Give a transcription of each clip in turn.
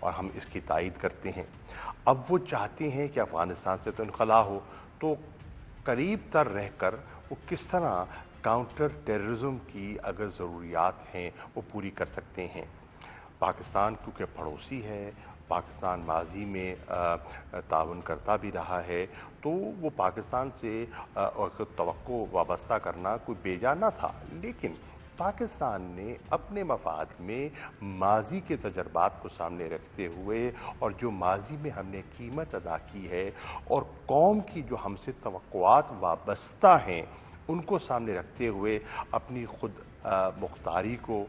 اور ہم اس کی تائید کرتے ہیں۔ اب وہ چاہتے ہیں کہ افغانستان سے تو انخلا ہو، تو قریب تر رہ کر وہ کس طرح کاؤنٹر ٹیررزم کی اگر ضروریات ہیں وہ پوری کر سکتے ہیں۔ پاکستان کیونکہ پڑوسی ہے، پاکستان ماضی میں تعاون کرتا بھی رہا ہے، تو وہ پاکستان سے توقع وابستہ کرنا کوئی بیجا نہ تھا، لیکن پاکستان نے اپنے مفاد میں ماضی کے تجربات کو سامنے رکھتے ہوئے اور جو ماضی میں ہم نے قیمت ادا کی ہے اور قوم کی جو ہم سے توقعات وابستہ ہیں ان کو سامنے رکھتے ہوئے اپنی خود مختاری کو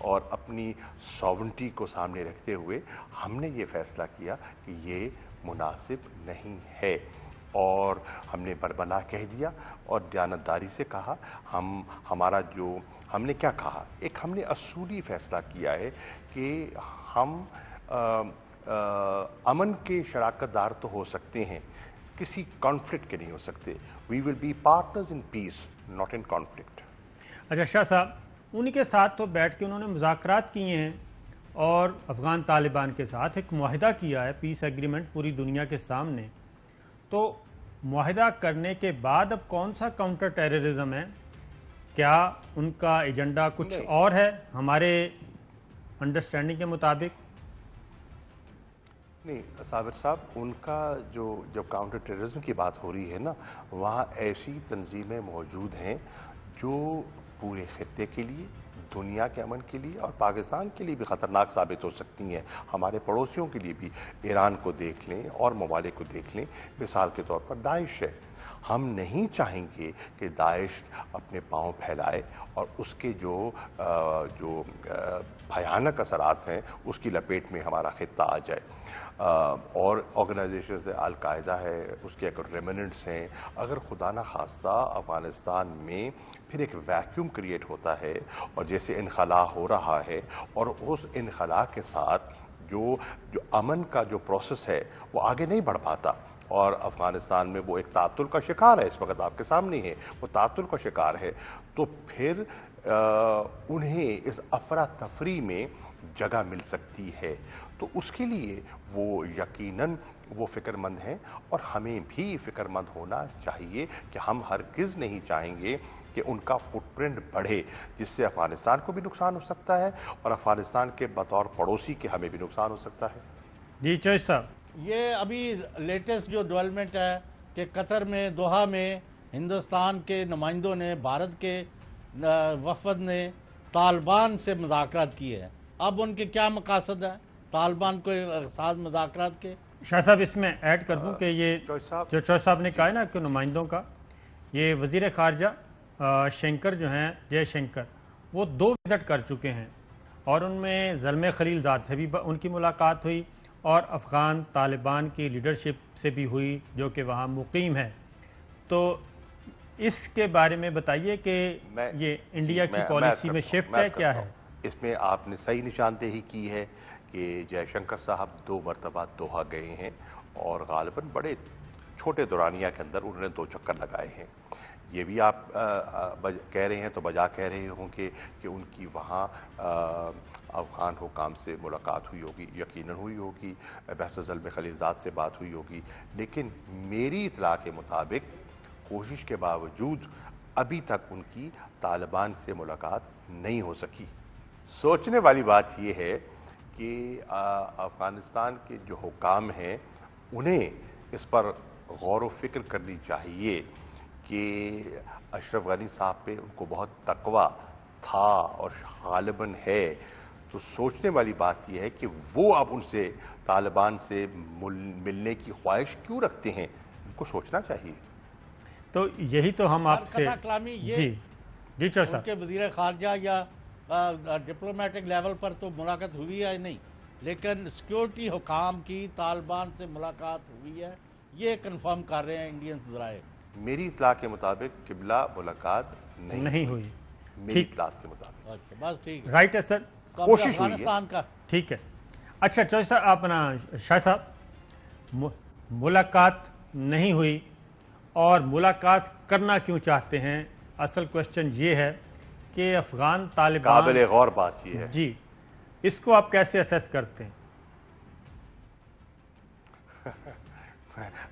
اور اپنی ساورنٹی کو سامنے رکھتے ہوئے ہم نے یہ فیصلہ کیا کہ یہ مناسب نہیں ہے، اور ہم نے بربلا کہہ دیا اور دیانتداری سے کہا۔ ہم نے کیا کہا؟ ایک ہم نے اصولی فیصلہ کیا ہے کہ ہم امن کے شراکت دار تو ہو سکتے ہیں، کسی کانفلکٹ کے نہیں ہو سکتے۔ We will be partners in peace not in conflict. اچھا شاہ صاحب، انہی کے ساتھ تو بیٹھ کے انہوں نے مذاکرات کیے ہیں اور افغان طالبان کے ساتھ ایک معاہدہ کیا ہے، پیس ایگریمنٹ پوری دنیا کے سامنے، تو معاہدہ کرنے کے بعد اب کون سا کاؤنٹر ٹیررزم ہے؟ کیا ان کا ایجنڈا کچھ اور ہے ہمارے انڈرسٹینڈنگ کے مطابق؟ نہیں صابر صاحب، ان کا جب کاؤنٹر ٹیررزم کی بات ہو رہی ہے نا، وہاں ایسی تنظیمیں موجود ہیں جو پورے خطے کے لیے، دنیا کے امن کے لیے اور پاکستان کے لیے بھی خطرناک ثابت ہو سکتی ہیں۔ ہمارے پڑوسیوں کے لیے بھی، ایران کو دیکھ لیں اور ممالک کو دیکھ لیں، مثال کے طور پر داعش ہے۔ ہم نہیں چاہیں گے کہ داعش اپنے پاؤں پھیلائے اور اس کے جو بھیانک اثرات ہیں اس کی لپیٹ میں ہمارا خطہ آ جائے۔ اور آرگنائزیشنز القاعدہ ہے، اس کے اگر ریمننٹس ہیں، اگر خدا نہ خواستہ افغانستان میں پھر ایک ویکیوم کریٹ ہوتا ہے اور جیسے انخلا ہو رہا ہے اور اس انخلا کے ساتھ جو امن کا جو پروسیس ہے وہ آگے نہیں بڑھ پاتا اور افغانستان میں وہ ایک تعطل کا شکار ہے، اس وقت آپ کے سامنے ہے، وہ تعطل کا شکار ہے، تو پھر انہیں اس افراتفری میں جگہ مل سکتی ہے۔ تو اس کے لیے وہ یقیناً وہ فکر مند ہیں اور ہمیں بھی فکر مند ہونا چاہیے کہ ہم ہرگز نہیں چاہیں گے کہ ان کا فٹ پرنٹ بڑھے، جس سے افغانستان کو بھی نقصان ہو سکتا ہے اور افغانستان کے بطور پڑوسی کے ہمیں بھی نقصان ہو سکتا ہے۔ جی چوہش صاحب، یہ ابھی لیٹسٹ جو ڈیولپمنٹ ہے کہ قطر میں دوحہ میں ہندوستان کے نمائندوں نے، بھارت کے وفد نے طالبان سے مذاکرات کیے ہیں۔ اب ان کے کیا مقاصد ہیں طالبان کو ساتھ مذاکرات کے؟ شاہ صاحب اس میں ایڈ کر دوں کہ یہ جو چوہش صاحب نے کہا ہے نا کہ نمائندوں کا، یہ وزیر خارجہ شنکر جو ہیں، جے شنکر، وہ 2 وزٹ کر چکے ہیں اور ان میں زلمے خلیلزاد سے بھی ان کی ملاقات ہوئی اور افغان طالبان کی لیڈرشپ سے بھی ہوئی جو کہ وہاں مقیم ہے۔ تو اس کے بارے میں بتائیے کہ یہ انڈیا کی پالیسی میں شفٹ ہے، کیا ہے؟ اس میں آپ نے صحیح نشاندہی کی ہے کہ جے شنکر صاحب 2 مرتبہ دوحہ گئے ہیں اور غالباً بڑے چھوٹے دورانیہ کے اندر انہوں نے 2 چکر لگائے ہیں۔ یہ بھی آپ کہہ رہے ہیں تو بجا کہہ رہے ہوں کہ ان کی وہاں افغان حکام سے ملاقات ہوئی ہوگی، یقیناً ہوئی ہوگی، بحث زلمے خلیلزاد سے بات ہوئی ہوگی، لیکن میری اطلاع کے مطابق کوشش کے باوجود ابھی تک ان کی طالبان سے ملاقات نہیں ہو سکی۔ سوچنے والی بات یہ ہے کہ افغانستان کے جو حکام ہیں انہیں اس پر غور و فکر کرنی چاہیے کہ اشرف غنی صاحب پہ ان کو بہت تقویٰ تھا اور غالباً ہے، تو سوچنے والی بات یہ ہے کہ وہ اب ان سے طالبان سے ملنے کی خواہش کیوں رکھتے ہیں، ان کو سوچنا چاہیے۔ تو یہی تو ہم آپ سے جی چوہش صاحب کے وزیر خارجہ یا ڈپلومیٹک لیول پر تو ملاقات ہوئی ہے نہیں، لیکن سیکیورٹی حکام کی طالبان سے ملاقات ہوئی ہے، یہ کنفرم کر رہے ہیں انڈین ذرائع۔ میری اطلاع کے مطابق قبلہ ملاقات نہیں ہوئی، میری اطلاع کے مطابق۔ اچھا بس ٹھیک ہے، رائٹ ہے سر، کوشش ہوئی ہے، افغانستان کا ٹھیک ہے۔ اچھا چوہش صاحب، اپنا شاہ صاحب، ملاقات نہیں ہوئی اور ملاقات کرنا کیوں چاہتے ہیں؟ اصل کوشچن یہ ہے کہ افغان طالبان، قابل غور بات یہ ہے جی، اس کو آپ کیسے اسیس کرتے ہیں؟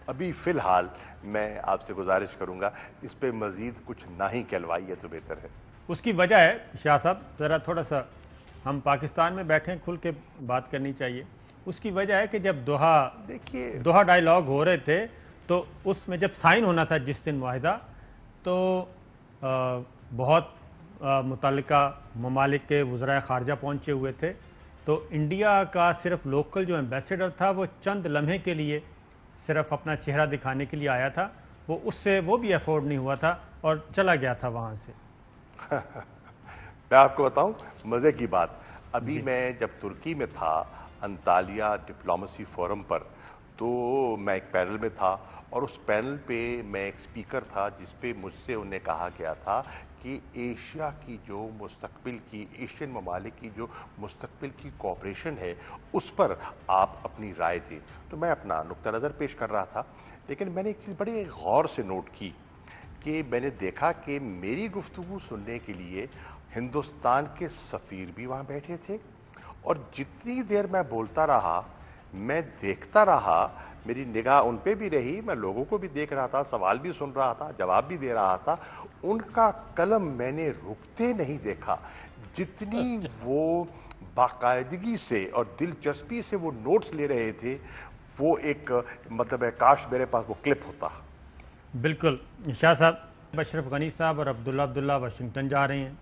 ابھی فی الحال میں آپ سے گزارش کروں گا اس پہ مزید کچھ نہ ہی کہلوائیے تو بہتر ہے. اس کی وجہ ہے شاہ صاحب، ذرا تھوڑا سا ہم پاکستان میں بیٹھے ہیں، کھل کے بات کرنی چاہیے. اس کی وجہ ہے کہ جب دوحہ ڈائیلاگ ہو رہے تھے تو اس میں جب سائن ہونا تھا جس دن معاہدہ، تو بہت متعلقہ ممالک کے وزرائے خارجہ پہنچے ہوئے تھے. تو انڈیا کا صرف لوکل جو ایمبیسڈر تھا وہ چند لمحے کے لیے صرف اپنا چہرہ دکھانے کے لیے آیا تھا، وہ اس سے وہ بھی افورڈ نہیں ہوا تھا اور چلا گیا تھا وہاں سے. میں آپ کو بتاؤں مزے کی بات، ابھی میں جب ترکی میں تھا انطالیہ ڈپلومیسی فورم پر، تو میں ایک پینل میں تھا اور اس پینل پہ میں ایک سپیکر تھا جس پہ مجھ سے انہیں کہا گیا تھا کہ ایشیا کی جو مستقبل کی، ایشین ممالک کی جو مستقبل کی کوآپریشن ہے اس پر آپ اپنی رائے دیں. تو میں اپنا نقطہ نظر پیش کر رہا تھا، لیکن میں نے ایک چیز بڑے غور سے نوٹ کی کہ میں نے دیکھا کہ میری گفتگو سننے کے لیے ہندوستان کے سفیر بھی وہاں بیٹھے تھے، اور جتنی دیر میں بولتا رہا میں دیکھتا رہا، میری نگاہ ان پہ بھی رہی، میں لوگوں کو بھی دیکھ رہا تھا، سوال بھی سن رہا تھا، جواب بھی دے رہا تھا. ان کا قلم میں نے رکتے نہیں دیکھا. جتنی وہ باقاعدگی سے اور دلچسپی سے وہ نوٹس لے رہے تھے، وہ ایک مطلب ہے کاش میرے پاس وہ کلپ ہوتا. بالکل شاہ صاحب، اشرف غنی صاحب اور عبداللہ واشنگٹن جا رہے ہیں،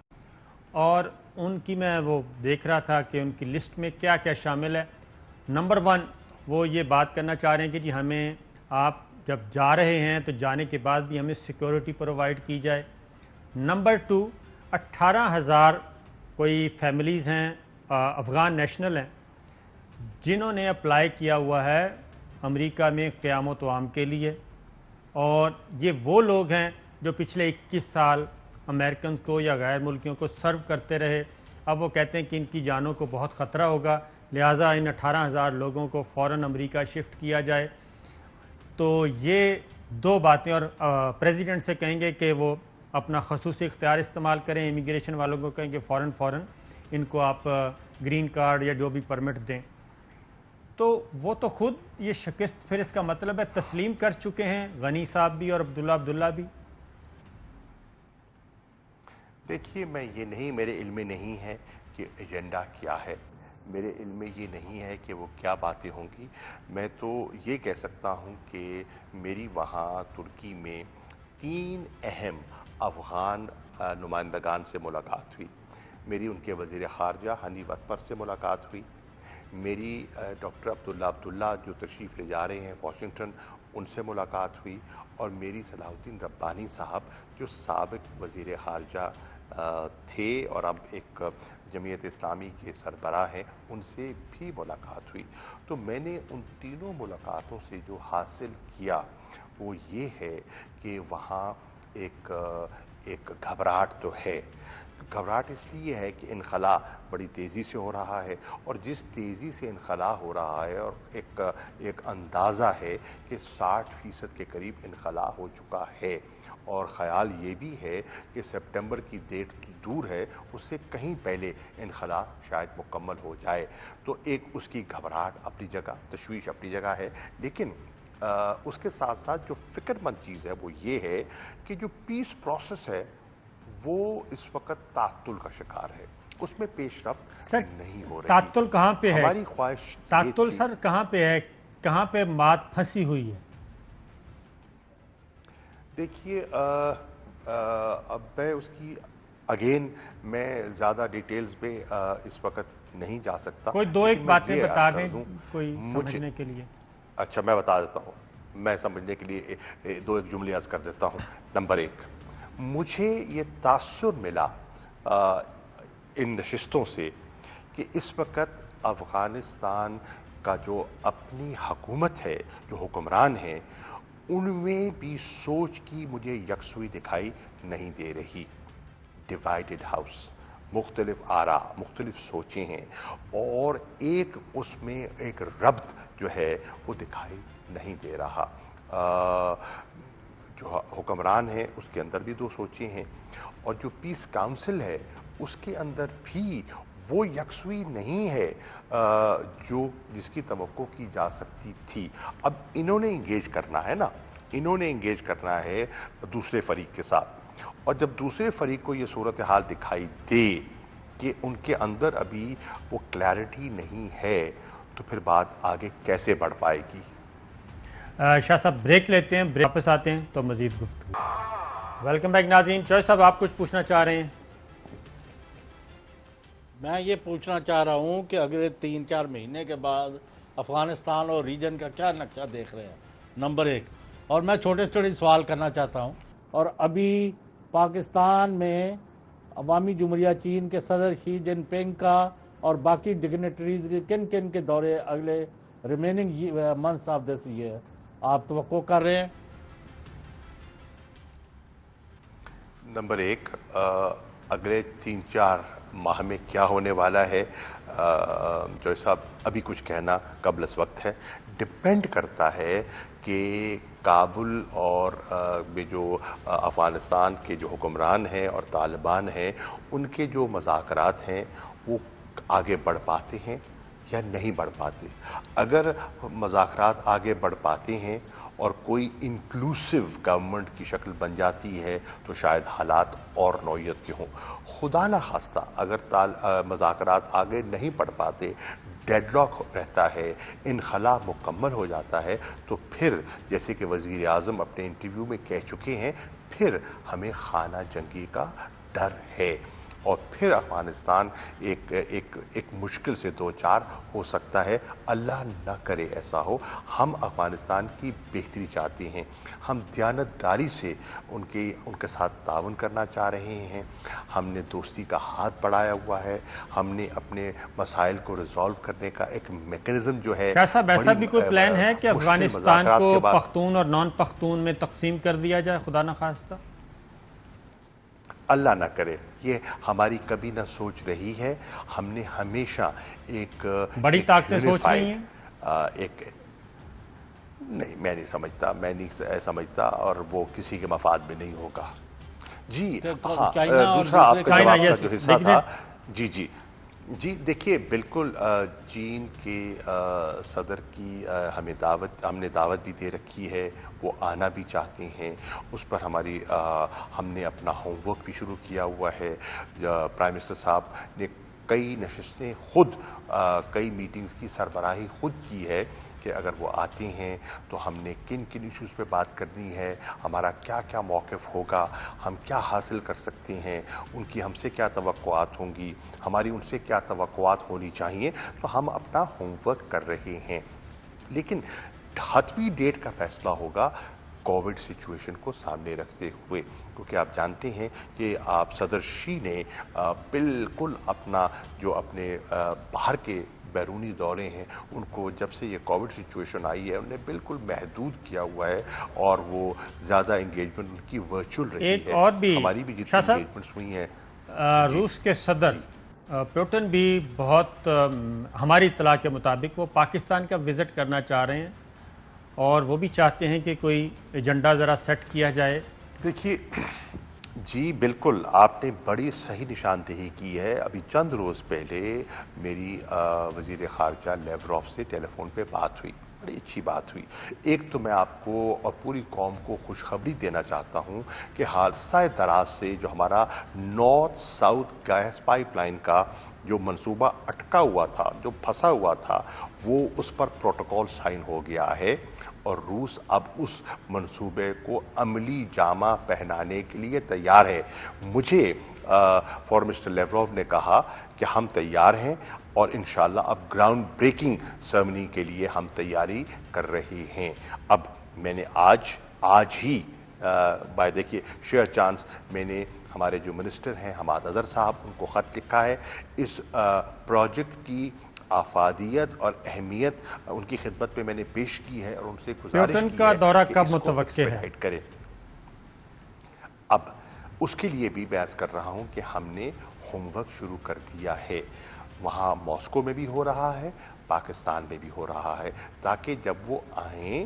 اور ان کی میں وہ دیکھ رہا تھا کہ ان کی لسٹ میں کیا کیا شامل ہے. نمبر 1 وہ یہ بات کرنا چاہ رہے ہیں کہ جی ہمیں آپ جب جا رہے ہیں تو جانے کے بعد بھی ہمیں سیکورٹی پرووائڈ کی جائے. نمبر 2 18,000 کوئی فیملیز ہیں افغان نیشنل ہیں جنہوں نے اپلائی کیا ہوا ہے امریکہ میں قیام و طعام کے لیے، اور یہ وہ لوگ ہیں جو پچھلے 21 سال امریکنز کو یا غیر ملکیوں کو سرو کرتے رہے. اب وہ کہتے ہیں کہ ان کی جانوں کو بہت خطرہ ہوگا، لہٰذا ان 18,000 لوگوں کو فوراً امریکہ شفٹ کیا جائے. تو یہ 2 باتیں، اور پریزیڈنٹ سے کہیں گے کہ وہ اپنا خصوصی اختیار استعمال کریں، امیگریشن والوں کو کہیں کہ فوراً ان کو آپ گرین کارڈ یا جو بھی پرمٹ دیں. تو وہ تو خود یہ شکست پھر اس کا مطلب ہے تسلیم کر چکے ہیں غنی صاحب بھی اور عبداللہ بھی. دیکھیے، میں یہ نہیں، میرے علم میں نہیں ہے کہ ایجنڈا کیا ہے، میرے علم میں یہ نہیں ہے کہ وہ کیا باتیں ہوں گی. میں تو یہ کہہ سکتا ہوں کہ میری وہاں ترکی میں 3 اہم افغان نمائندگان سے ملاقات ہوئی. میری ان کے وزیر خارجہ حنیف اتمر سے ملاقات ہوئی، میری ڈاکٹر عبداللہ جو تشریف لے جا رہے ہیں واشنگٹن، ان سے ملاقات ہوئی، اور میری صلاح الدین ربانی صاحب جو سابق وزیر خارجہ تھے اور اب ایک جمعیت اسلامی کے سربراہ ہیں، ان سے بھی ملاقات ہوئی. تو میں نے ان تینوں ملاقاتوں سے جو حاصل کیا وہ یہ ہے کہ وہاں ایک گھبراہٹ تو ہے. گھبراہٹ اس لیے ہے کہ انخلا بڑی تیزی سے ہو رہا ہے، اور جس تیزی سے انخلا ہو رہا ہے، اور ایک اندازہ ہے کہ 60% کے قریب انخلا ہو چکا ہے، اور خیال یہ بھی ہے کہ سپٹمبر کی ڈیٹ دور ہے، اس سے کہیں پہلے انخلا شاید مکمل ہو جائے. تو ایک اس کی گھبراہٹ اپنی جگہ، تشویش اپنی جگہ ہے. لیکن اس کے ساتھ ساتھ جو فکر مند چیز ہے وہ یہ ہے کہ جو پیس پروسیس ہے وہ اس وقت تعطل کا شکار ہے، اس میں پیش رفت نہیں ہو رہی. تعطل کہاں پہ ہے؟ ہماری خواہش تعطل سر کہاں پہ ہے، کہاں پہ بات پھنسی ہوئی ہے؟ دیکھیے، اب میں اس کی اگین میں زیادہ ڈیٹیلز پہ اس وقت نہیں جا سکتا. کوئی 2-1 باتیں بتا دیں کوئی سمجھنے کے لیے. اچھا، میں بتا دیتا ہوں، میں سمجھنے کے لیے 2-1 جملے عرض کر دیتا ہوں. نمبر 1، مجھے یہ تاثر ملا ان نشستوں سے کہ اس وقت افغانستان کا جو اپنی حکومت ہے، جو حکمران ہیں، ان میں بھی سوچ کی مجھے یکسوئی دکھائی نہیں دے رہی. ڈیوائیڈڈ ہاؤس، مختلف آراء، مختلف سوچیں ہیں، اور اس میں ایک ربط جو ہے وہ دکھائی نہیں دے رہا. جو حکمران ہے اس کے اندر بھی 2 سوچیں ہیں، اور جو پیس کاؤنسل ہے اس کے اندر بھی وہ یکسوئی نہیں ہے جو جس کی توقع کی جا سکتی تھی. اب انہوں نے انگیج کرنا ہے نا, انہوں نے انگیج کرنا ہے دوسرے فریق کے ساتھ, اور جب دوسرے فریق کو یہ صورتحال دکھائی دے کہ ان کے اندر ابھی وہ کلیئرٹی نہیں ہے, تو پھر بات آگے کیسے بڑھ پائے گی. شاہ صاحب بریک لیتے ہیں, بریک واپس آتے ہیں تو مزید گفتگو. ویلکم بیک ناظرین. چوہے صاحب آپ کچھ پوچھنا چاہ رہے ہیں؟ میں یہ پوچھنا چاہ رہا ہوں کہ اگلے 3-4 مہینے کے بعد افغانستان اور ریجن کا کیا نقشہ دیکھ رہے ہیں, نمبر 1. اور میں چھوٹے سوال کرنا چاہتا ہوں. اور ابھی پاکستان میں عوامی جمہوریہ چین کے صدر شی جن پنگ کا اور باقی ڈگنیٹریز کے کن کے دورے اگلے remaining months of this year آپ توقع کر رہے ہیں؟ نمبر 1, اگلے 3-4 ماہ میں کیا ہونے والا ہے, جو صاحب ابھی کچھ کہنا قبل اس وقت ہے. ڈپینڈ کرتا ہے کہ کابل اور جو افغانستان کے جو حکمران ہیں اور طالبان ہیں, ان کے جو مذاکرات ہیں وہ آگے بڑھ پاتے ہیں یا نہیں بڑھ پاتے. اگر مذاکرات آگے بڑھ پاتے ہیں اور کوئی انکلوسیو گورنمنٹ کی شکل بن جاتی ہے تو شاید حالات اور نوعیت کے ہوں. خدا نہ خواستہ اگر مذاکرات آگے نہیں بڑھ پاتے, ڈیڈ لاک رہتا ہے, انخلا مکمل ہو جاتا ہے, تو پھر جیسے کہ وزیر اعظم اپنے انٹرویو میں کہہ چکے ہیں, پھر ہمیں خانہ جنگی کا ڈر ہے, اور پھر افغانستان ایک مشکل سے 2-4 ہو سکتا ہے. اللہ نہ کرے ایسا ہو. ہم افغانستان کی بہتری چاہتے ہیں, ہم دیانتداری سے ان کے ساتھ تعاون کرنا چاہ رہے ہیں. ہم نے دوستی کا ہاتھ بڑھایا ہوا ہے, ہم نے اپنے مسائل کو ریزالو کرنے کا ایک میکینزم جو ہے. شاہ صاحب ایسا بھی کوئی پلان ہے کہ افغانستان کو پختون اور نان پختون میں تقسیم کر دیا جائے, خدا نہ خواستہ؟ اللہ نہ کرے, یہ ہماری کبھی نہ سوچ رہی ہے. ہم نے ہمیشہ ایک بڑی طاقتیں سوچ رہی ہیں. نہیں, میں نہیں سمجھتا, اور وہ کسی کے مفاد میں نہیں ہوگا. جی ہاں, دوسرا آپ کا جواب کا جو حصہ تھا, جی دیکھیے, بالکل چین کے صدر کی ہم نے دعوت بھی دے رکھی ہے, وہ آنا بھی چاہتے ہیں. اس پر ہم نے اپنا ہوم ورک بھی شروع کیا ہوا ہے. پرائم منسٹر صاحب نے کئی نشستیں خود, کئی میٹنگز کی سربراہی خود کی ہے کہ اگر وہ آتے ہیں تو ہم نے کن ایشوز پہ بات کرنی ہے, ہمارا کیا کیا موقف ہوگا, ہم کیا حاصل کر سکتے ہیں, ان کی ہم سے کیا توقعات ہوں گی, ہماری ان سے کیا توقعات ہونی چاہیے. تو ہم اپنا ہوم ورک کر رہے ہیں, لیکن حتمی ڈیٹ کا فیصلہ ہوگا کووڈ سچویشن کو سامنے رکھتے ہوئے, کیونکہ آپ جانتے ہیں کہ صدر شی نے بالکل اپنے باہر کے بیرونی دورے ہیں ان کو, جب سے یہ کووڈ سچویشن آئی ہے, انہوں نے بالکل محدود کیا ہوا ہے, اور وہ زیادہ انگیجمنٹ ان کی ورچوئل رہی ہے. ایک اور بھی ہماری بھی جتنی انگیجمنٹس ہوئی ہیں, روس کے صدر پوٹن بھی بہت, ہماری اطلاع کے مطابق وہ پاکستان کا وزٹ کرنا چاہ رہے ہیں, اور وہ بھی چاہتے ہیں کہ کوئی ایجنڈا ذرا سیٹ کیا جائے. دیکھیے جی بالکل, آپ نے بڑی صحیح نشاندہی کی ہے. ابھی چند روز پہلے میری وزیر خارجہ لیوروف سے ٹیلی فون پہ بات ہوئی, بڑی اچھی بات ہوئی. ایک تو میں آپ کو اور پوری قوم کو خوشخبری دینا چاہتا ہوں کہ حادثہ دراز سے جو ہمارا north south gas pipeline کا جو منصوبہ اٹکا ہوا تھا, جو پھنسا ہوا تھا, وہ اس پر پروٹوکول سائن ہو گیا ہے, اور روس اب اس منصوبے کو عملی جامہ پہنانے کے لیے تیار ہے. مجھے فورن منسٹر لیوروف نے کہا کہ ہم تیار ہیں, اور انشاءاللہ اب گراؤنڈ بریکنگ سرمنی کے لیے ہم تیاری کر رہے ہیں. اب میں نے آج ہی دیکھیے شیئر چانس میں نے ہمارے جو منسٹر ہیں حماد اظہر صاحب, ان کو خط لکھا ہے. اس پروجیکٹ کی افادیت اور اہمیت ان کی خدمت میں نے پیش کی ہے, اور ان سے گزارش کی ہے کا دورہ کہ کب اس کو متوقع ہے؟ ایکسپیڈائٹ کریں. اب اس کے لیے بھی بیان کر رہا ہوں کہ ہم نے ہوم ورک شروع کر دیا ہے. وہاں ماسکو میں بھی ہو رہا ہے, پاکستان میں بھی ہو رہا ہے, تاکہ جب وہ آئیں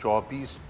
24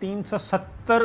370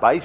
22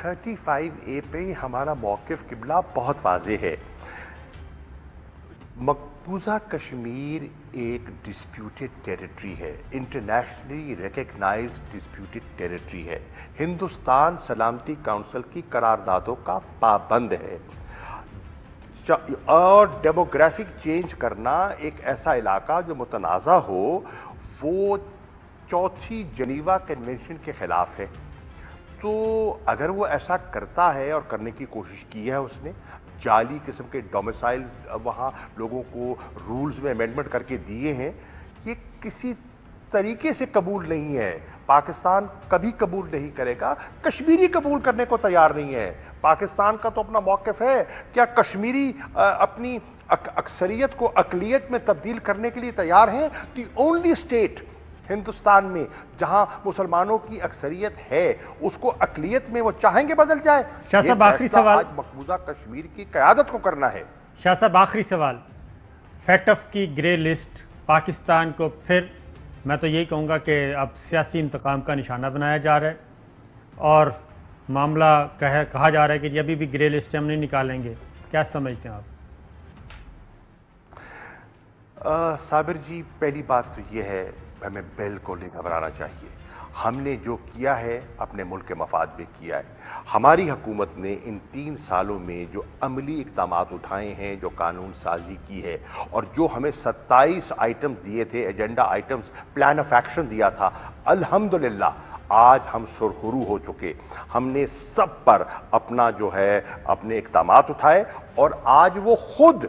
35A پہ ہمارا موقف قبلہ بہت واضح ہے. مقبوضہ کشمیر ایک ڈسپیوٹڈ ٹیریٹری ہے, انٹرنیشنلی ریکگنائزڈ ڈسپیوٹڈ ٹیریٹری ہے. ہندوستان سلامتی کونسل کی قراردادوں کا پابند ہے, اور ڈیموگرافک چینج کرنا ایک ایسا علاقہ جو متنازع ہو وہ چوتھی جنیوا کنونشن کے خلاف ہے. تو اگر وہ ایسا کرتا ہے اور کرنے کی کوشش کی ہے اس نے, جعلی قسم کے ڈومیسائلز وہاں لوگوں کو رولز میں امینڈمنٹ کر کے دیے ہیں, یہ کسی طریقے سے قبول نہیں ہے. پاکستان کبھی قبول نہیں کرے گا. کشمیری قبول کرنے کو تیار نہیں ہے. پاکستان کا تو اپنا موقف ہے. کیا کشمیری اپنی اکثریت کو اقلیت میں تبدیل کرنے کے لیے تیار ہیں؟ دی اونلی اسٹیٹ ہندوستان میں جہاں مسلمانوں کی اکثریت ہے اس کو اقلیت میں وہ چاہیں گے بدل جائے. شاہ صاحب آخری سوال, آج مقبوضہ کشمیر کی قیادت کو کرنا ہے. شاہ صاحب آخری سوال, فیٹف کی گرے لسٹ پاکستان کو پھر میں تو یہی کہوں گا کہ اب سیاسی انتقام کا نشانہ بنایا جا رہا ہے, اور معاملہ کہا جا رہا ہے کہ ابھی بھی گرے لسٹ ہم نہیں نکالیں گے. کیا سمجھتے ہیں آپ؟ صابر جی, پہلی بات تو یہ ہے ہمیں بالکل نہیں گھبرانا چاہیے. ہم نے جو کیا ہے اپنے ملک کے مفاد میں کیا ہے. ہماری حکومت نے ان 3 سالوں میں جو عملی اقدامات اٹھائے ہیں, جو قانون سازی کی ہے, اور جو ہمیں 27 آئٹمز دیے تھے, agenda items, plan of action دیا تھا, الحمدللہ آج ہم سرخرو ہو چکے. ہم نے سب پر اپنا جو ہے اپنے اقدامات اٹھائے, اور آج وہ خود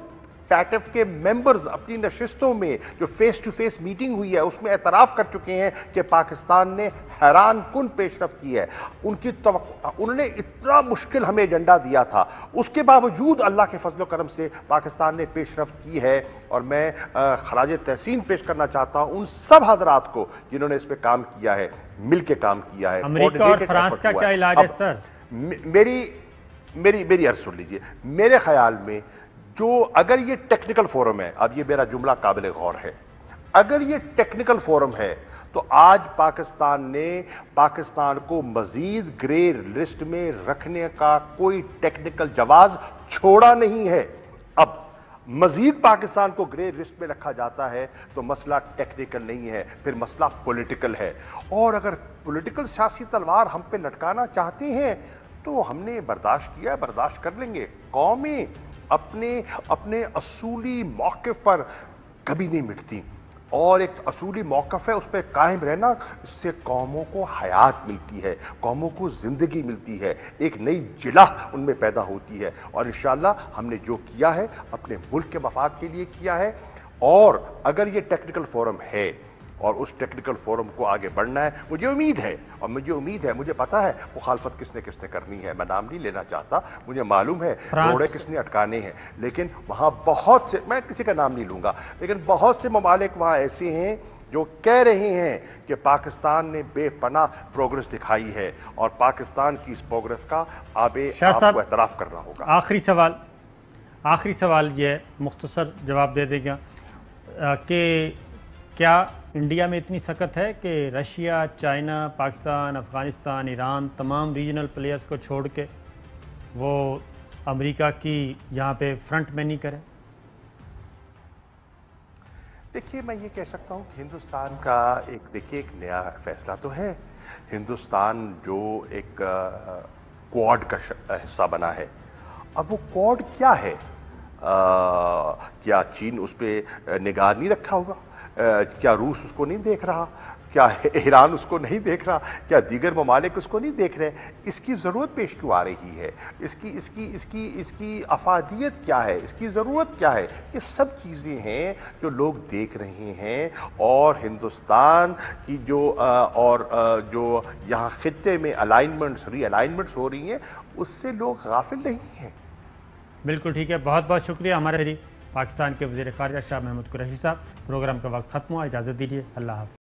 فیٹف کے ممبرز اپنی نشستوں میں جو فیس ٹو فیس میٹنگ ہوئی ہے اس میں اعتراف کر چکے ہیں کہ پاکستان نے حیران کن پیش رفت کی ہے. انہوں نے اتنا مشکل ہمیں ایجنڈا دیا تھا, اس کے باوجود اللہ کے فضل و کرم سے پاکستان نے پیش رفت کی ہے. اور میں خراج تحسین پیش کرنا چاہتا ہوں ان سب حضرات کو جنہوں نے اس پہ کام کیا ہے, مل کے کام کیا ہے. امریکہ اور فرانس کا کیا علاج ہے سر؟ میری عرض سن لیجئے. میرے خیال میں جو اگر یہ ٹیکنیکل فورم ہے, اب یہ میرا جملہ قابل غور ہے, اگر یہ ٹیکنیکل فورم ہے تو آج پاکستان نے پاکستان کو مزید گرے لسٹ میں رکھنے کا کوئی ٹیکنیکل جواز چھوڑا نہیں ہے. اب مزید پاکستان کو گرے لسٹ میں رکھا جاتا ہے تو مسئلہ ٹیکنیکل نہیں ہے, پھر مسئلہ پولیٹیکل ہے. اور اگر پولیٹیکل سیاسی تلوار ہم پہ لٹکانا چاہتے ہیں تو ہم نے برداشت کیا, برداشت کر لیں گے. قومیں اپنے اصولی موقف پر کبھی نہیں مٹتی, اور ایک اصولی موقف ہے اس پہ قائم رہنا, اس سے قوموں کو حیات ملتی ہے, قوموں کو زندگی ملتی ہے, ایک نئی جلہ ان میں پیدا ہوتی ہے. اور انشاءاللہ ہم نے جو کیا ہے اپنے ملک کے مفاد کے لیے کیا ہے. اور اگر یہ ٹیکنیکل فورم ہے اور اس ٹیکنیکل فورم کو آگے بڑھنا ہے, مجھے امید ہے, مجھے پتا ہے مخالفت کس نے کرنی ہے. میں نام نہیں لینا چاہتا, مجھے معلوم ہے روڑے کس نے اٹکانے ہیں, لیکن وہاں بہت سے, میں کسی کا نام نہیں لوں گا, لیکن بہت سے ممالک وہاں ایسے ہیں جو کہہ رہے ہیں کہ پاکستان نے بے پناہ پروگرس دکھائی ہے, اور پاکستان کی اس پروگرس کا آپ کو اعتراف کرنا ہوگا. آخری سوال یہ مختصر جواب دے دے گا کہ کیا انڈیا میں اتنی سخت ہے کہ رشیا, چائنا, پاکستان, افغانستان, ایران, تمام ریجنل پلیئرز کو چھوڑ کے وہ امریکہ کی یہاں پہ فرنٹ میں نہیں کرے؟ دیکھیے, میں یہ کہہ سکتا ہوں کہ ہندوستان کا ایک نیا فیصلہ تو ہے. ہندوستان جو ایک کوڈ کا حصہ بنا ہے, اب وہ کوڈ کیا ہے؟ کیا چین اس پہ نگاہ نہیں رکھا ہوگا؟ کیا روس اس کو نہیں دیکھ رہا؟ کیا ایران اس کو نہیں دیکھ رہا؟ کیا دیگر ممالک اس کو نہیں دیکھ رہے؟ اس کی ضرورت پیش کیوں آ رہی ہے؟ اس کی افادیت کیا ہے؟ اس کی ضرورت کیا ہے؟ یہ سب چیزیں ہیں جو لوگ دیکھ رہے ہیں, اور ہندوستان کی جو یہاں خطے میں ری الائنمنٹس ہو رہی ہیں اس سے لوگ غافل نہیں ہیں. بالکل ٹھیک ہے, بہت بہت شکریہ. ہمارے پاکستان کے وزیر خارجہ شاہ محمود قریشی صاحب, پروگرام کا وقت ختم ہوا, اجازت دیجیے, اللہ حافظ.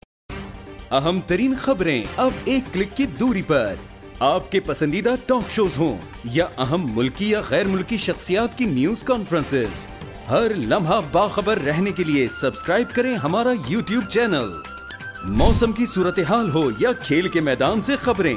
اہم ترین خبریں اب ایک کلک کی دوری پر. آپ کے پسندیدہ ٹاک شوز ہوں یا اہم ملکی یا غیر ملکی شخصیات کی نیوز کانفرنسز, ہر لمحہ باخبر رہنے کے لیے سبسکرائب کریں ہمارا یوٹیوب چینل. موسم کی صورتحال ہو یا کھیل کے میدان سے خبریں,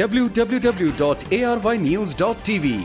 www.arYnews.tv।